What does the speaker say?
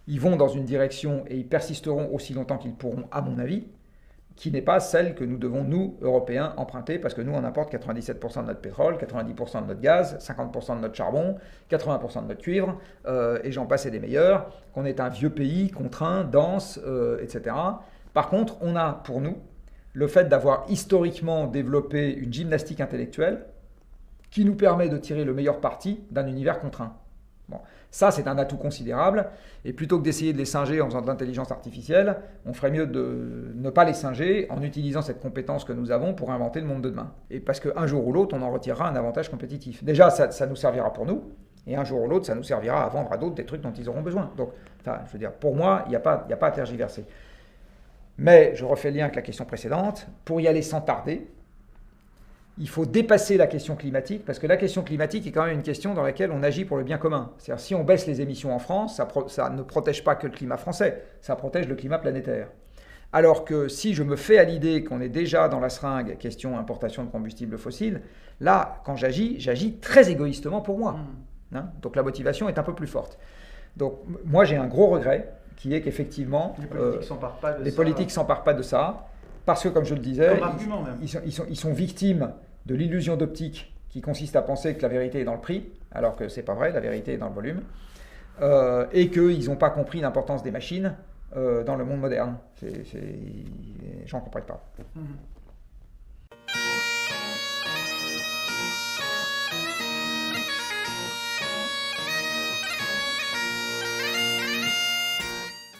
ils vont dans une direction et ils persisteront aussi longtemps qu'ils pourront, à mon avis, qui n'est pas celle que nous devons, nous, Européens, emprunter, parce que nous, on importe 97% de notre pétrole, 90% de notre gaz, 50% de notre charbon, 80% de notre cuivre, et j'en passe et des meilleurs, qu'on est un vieux pays, contraint, dense, etc. Par contre, on a, pour nous, le fait d'avoir historiquement développé une gymnastique intellectuelle qui nous permet de tirer le meilleur parti d'un univers contraint. Bon. Ça, c'est un atout considérable. Et plutôt que d'essayer de les singer en faisant de l'intelligence artificielle, on ferait mieux de ne pas les singer en utilisant cette compétence que nous avons pour inventer le monde de demain. Et parce qu'un jour ou l'autre, on en retirera un avantage compétitif. Déjà, ça nous servira pour nous. Et un jour ou l'autre, ça nous servira à vendre à d'autres des trucs dont ils auront besoin. Donc, enfin, je veux dire, pour moi, il n'y a pas à tergiverser. Mais, je refais le lien avec la question précédente, pour y aller sans tarder, il faut dépasser la question climatique, parce que la question climatique est quand même une question dans laquelle on agit pour le bien commun. C'est-à-dire, si on baisse les émissions en France, ça ne protège pas que le climat français, ça protège le climat planétaire. Alors que si je me fais à l'idée qu'on est déjà dans la seringue, question importation de combustibles fossiles, là, quand j'agis très égoïstement pour moi. Hein. Donc la motivation est un peu plus forte. Donc moi, j'ai un gros regret, qui est qu'effectivement, les politiques ne s'emparent pas de ça, parce que, comme je le disais, ils sont victimes de l'illusion d'optique qui consiste à penser que la vérité est dans le prix, alors que ce n'est pas vrai, la vérité est dans le volume, et qu'ils n'ont pas compris l'importance des machines dans le monde moderne. J'en comprends pas.